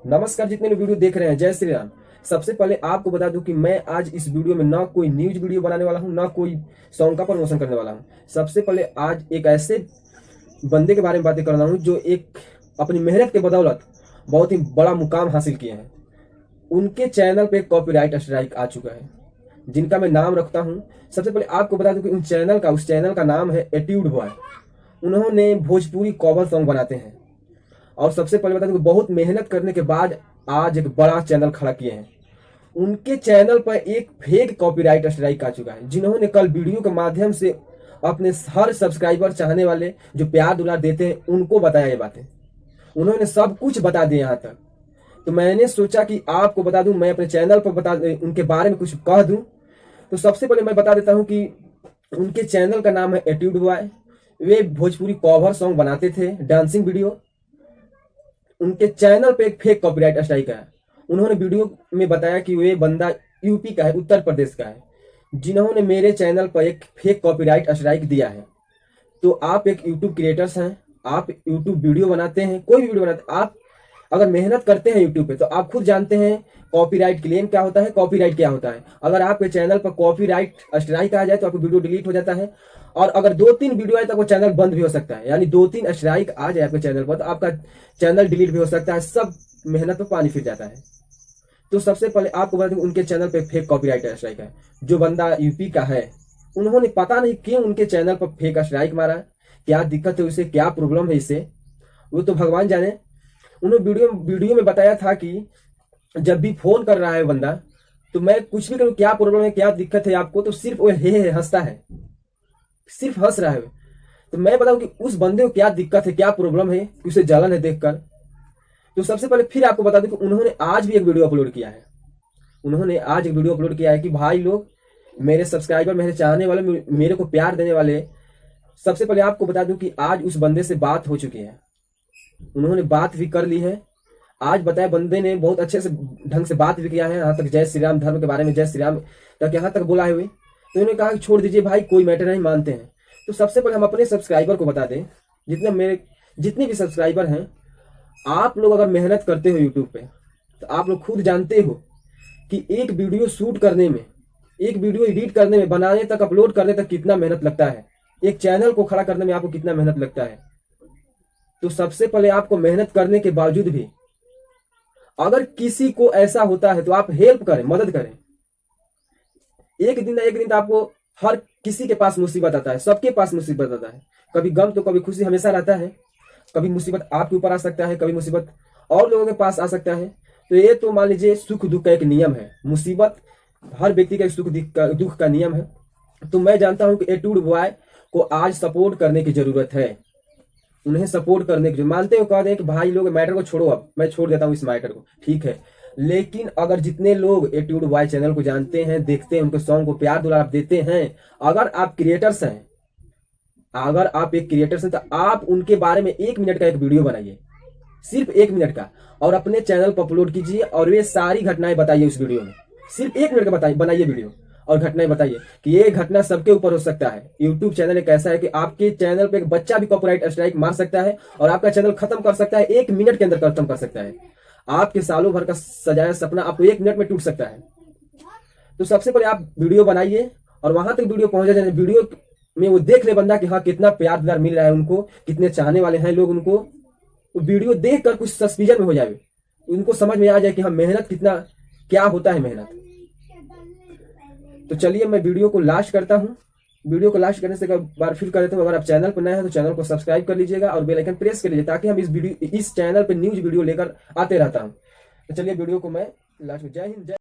नमस्कार, जितने लोग वीडियो देख रहे हैं, जय श्री राम। सबसे पहले आपको बता दूं कि मैं आज इस वीडियो में ना कोई न्यूज वीडियो बनाने वाला हूं, ना कोई सॉन्ग का प्रमोशन करने वाला हूं। सबसे पहले आज एक ऐसे बंदे के बारे में बातें कर रहा हूं जो एक अपनी मेहनत के बदौलत बहुत ही बड़ा मुकाम हासिल किए हैं। उनके चैनल पे कॉपीराइट स्ट्राइक आ चुका है, जिनका मैं नाम रखता हूं। सबसे पहले आपको बता दूं कि उस चैनल का नाम है एट्यूड बॉय। उन्होंने भोजपुरी कवर सॉन्ग बनाते हैं और सबसे पहले बता दूं कि बहुत मेहनत करने के बाद आज एक बड़ा चैनल खड़ा किए हैं। उनके चैनल पर एक फेक कॉपीराइट स्ट्राइक आ चुका है, जिन्होंने कल वीडियो के माध्यम से अपने हर सब्सक्राइबर चाहने वाले जो प्यार दुलार देते हैं उनको बताया ये बातें। उन्होंने सब कुछ बता दिया यहाँ तक। तो मैंने सोचा कि आपको बता दूं, मैं अपने चैनल पर उनके बारे में कुछ कह दूं। तो सबसे पहले मैं बता देता हूं कि उनके चैनल का नाम है एट्यूड बॉय। वे भोजपुरी कवर सॉन्ग बनाते थे, डांसिंग वीडियो। उनके चैनल पे एक फेक कॉपीराइट स्ट्राइक है। उन्होंने वीडियो में बताया कि वे बंदा यूपी का है, उत्तर प्रदेश का है, जिन्होंने मेरे चैनल पर एक फेक कॉपीराइट स्ट्राइक दिया है। तो आप एक यूट्यूब क्रिएटर्स हैं, आप यूट्यूब वीडियो बनाते हैं, कोई भी वीडियो बनाते हैं, आप अगर मेहनत करते हैं यूट्यूब पे तो आप खुद जानते हैं कॉपीराइट क्लेम क्या होता है, कॉपीराइट क्या होता है। अगर आपके चैनल पर कॉपीराइट स्ट्राइक आ जाए तो आपकी वीडियो डिलीट हो जाता है, और अगर 2-3 वीडियो आए तो वो चैनल बंद भी हो सकता है। यानी 2-3 स्ट्राइक आ जाए आपके चैनल पर तो आपका चैनल डिलीट भी हो सकता है। सब मेहनत पर पानी फिर जाता है। तो सबसे पहले आपको बता दूं, उनके चैनल पे फेक कॉपीराइट स्ट्राइक है। जो बंदा यूपी का है, उन्होंने पता नहीं क्यों उनके चैनल पर फेक स्ट्राइक मारा, क्या दिक्कत है उसे, क्या प्रॉब्लम है इसे, वो तो भगवान जाने। उन्होंने वीडियो में बताया था कि जब भी फोन कर रहा है बंदा, तो मैं कुछ भी करूं, क्या प्रॉब्लम है, क्या दिक्कत है आपको, तो सिर्फ वो हे हंसता है, सिर्फ हंस रहा है। तो मैं बताऊं कि उस बंदे को क्या दिक्कत है, क्या प्रॉब्लम है, उसे जलन है देखकर। तो सबसे पहले फिर आपको बता दूं कि उन्होंने आज भी एक वीडियो अपलोड किया है। उन्होंने आज एक वीडियो अपलोड किया है कि भाई लोग, मेरे सब्सक्राइबर, मेरे चाहने वाले, मेरे को प्यार देने वाले, सबसे पहले आपको बता दूं कि आज उस बंदे से बात हो चुकी है। उन्होंने बात भी कर ली है। आज बताया बंदे ने बहुत अच्छे से ढंग से बात भी किया है, यहाँ तक जय श्री राम धर्म के बारे में, जय श्री राम तक यहाँ तक बोला है हुए। तो उन्होंने कहा कि छोड़ दीजिए भाई, कोई मैटर नहीं, मानते हैं। तो सबसे पहले हम अपने सब्सक्राइबर को बता दें, जितने भी सब्सक्राइबर हैं, आप लोग अगर मेहनत करते हो यूट्यूब पे तो आप लोग खुद जानते हो कि एक वीडियो शूट करने में, एक वीडियो एडिट करने में, बनाने तक, अपलोड करने तक कितना मेहनत लगता है। एक चैनल को खड़ा करने में आपको कितना मेहनत लगता है। तो सबसे पहले आपको मेहनत करने के बावजूद भी अगर किसी को ऐसा होता है तो आप हेल्प करें, मदद करें। एक दिन ना एक दिन तो आपको हर किसी के पास मुसीबत आता है, सबके पास मुसीबत आता है। कभी गम तो कभी खुशी हमेशा रहता है। कभी मुसीबत आपके ऊपर आ सकता है, कभी मुसीबत और लोगों के पास आ सकता है। तो ये तो मान लीजिए सुख दुख का एक नियम है। मुसीबत हर व्यक्ति का दुख का नियम है। तो मैं जानता हूं कि एट्यूड बॉय को आज सपोर्ट करने की जरूरत है। उन्हें सपोर्ट करने की, मानते हो, कह दें कि भाई लोग मैटर को छोड़ो, अब मैं छोड़ देता हूं इस मैटर को, ठीक है। लेकिन अगर जितने लोग एट्यूड बॉय चैनल को जानते हैं, देखते हैं, उनके सॉन्ग को प्यार दुलार देते हैं, अगर आप क्रिएटर्स हैं, अगर आप एक क्रिएटर्स हैं, तो आप उनके बारे में 1 मिनट का एक वीडियो बनाइए, सिर्फ 1 मिनट का, और अपने चैनल पर अपलोड कीजिए और वे सारी घटनाएं बताइए उस वीडियो में। सिर्फ 1 मिनट का बनाइए वीडियो और घटनाएं बताइए कि ये घटना सबके ऊपर हो सकता है। यूट्यूब चैनल एक ऐसा है कि आपके चैनल पे एक बच्चा भी कॉपीराइट स्ट्राइक मार सकता है और आपका चैनल खत्म कर सकता है, 1 मिनट के अंदर खत्म कर सकता है। आपके सालों भर का सजाया सपना आपको 1 मिनट में टूट सकता है। तो सबसे पहले आप वीडियो बनाइए और वहां तक वीडियो पहुंचा जाए, वीडियो में वो देख ले बंदा कि हाँ कितना प्यार दुलार मिल रहा है उनको, कितने चाहने वाले हैं लोग उनको। तो वीडियो देख कर कुछ सस्पिजन में हो जाए, उनको समझ में आ जाए कि हाँ मेहनत कितना, क्या होता है मेहनत। तो चलिए मैं वीडियो को लास्ट करता हूं। वीडियो को लास्ट करने से एक बार फिर कर देता हूं, अगर आप चैनल पर नए हैं तो चैनल को सब्सक्राइब कर लीजिएगा और बेल आइकन प्रेस कर लीजिए, ताकि हम इस चैनल पर न्यूज वीडियो लेकर आते रहता हूं। तो चलिए वीडियो को मैं लास्ट में, जय हिंद, जय